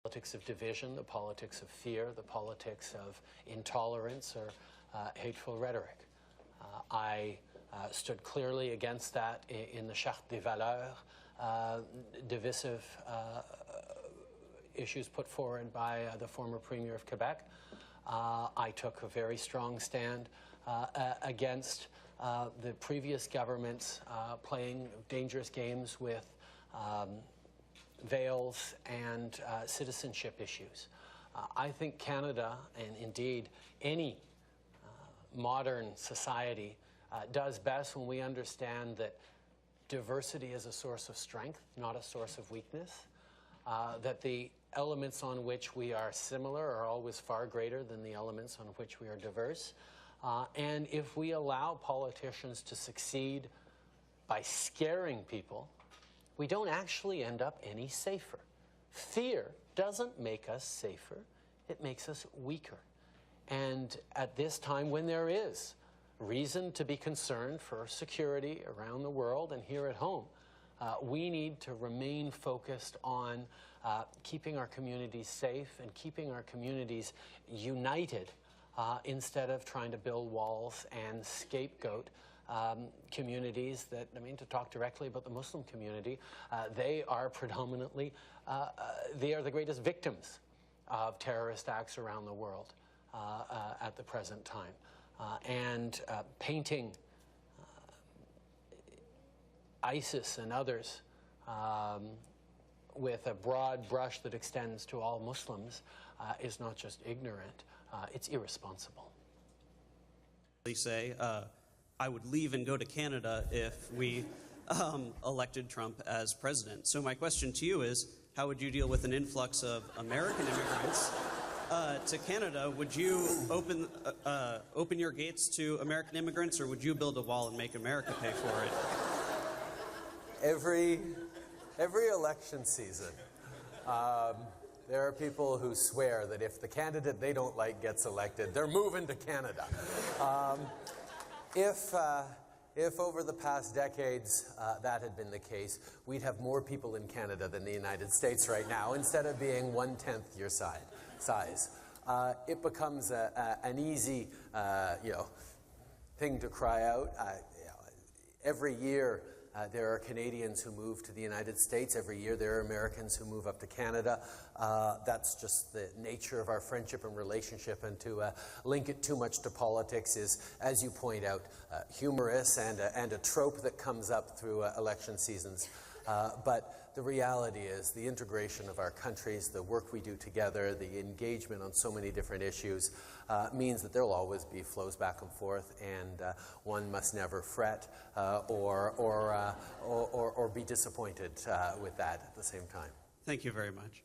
politics of division, the politics of fear, the politics of intolerance or hateful rhetoric. I stood clearly against that in the Charte des Valeurs, divisive issues put forward by the former Premier of Quebec. I took a very strong stand against the previous governments playing dangerous games with veils and citizenship issues. I think Canada, and indeed any modern society, does best when we understand that diversity is a source of strength, not a source of weakness, that the elements on which we are similar are always far greater than the elements on which we are diverse. And if we allow politicians to succeed by scaring people, we don't actually end up any safer. Fear doesn't make us safer, it makes us weaker. And at this time when there is reason to be concerned for security around the world and here at home, we need to remain focused on keeping our communities safe and keeping our communities united instead of trying to build walls and scapegoat communities that, I mean, to talk directly about the Muslim community, they are predominantly, they are the greatest victims of terrorist acts around the world at the present time. And painting ISIS and others with a broad brush that extends to all Muslims is not just ignorant, it's irresponsible. They say, I would leave and go to Canada if we elected Trump as president. So my question to you is, how would you deal with an influx of American immigrants to Canada? Would you open your gates to American immigrants, or would you build a wall and make America pay for it? Every election season, there are people who swear that if the candidate they don't like gets elected, they're moving to Canada. If over the past decades that had been the case, we'd have more people in Canada than the United States right now, instead of being 1/10 your size. It becomes an easy, thing to cry out. Every year, there are Canadians who move to the United States. Every year there are Americans who move up to Canada. That's just the nature of our friendship and relationship, and to link it too much to politics is, as you point out, humorous and a trope that comes up through election seasons. But the reality is the integration of our countries, the work we do together, the engagement on so many different issues means that there will always be flows back and forth, and one must never fret or be disappointed with that at the same time. Thank you very much.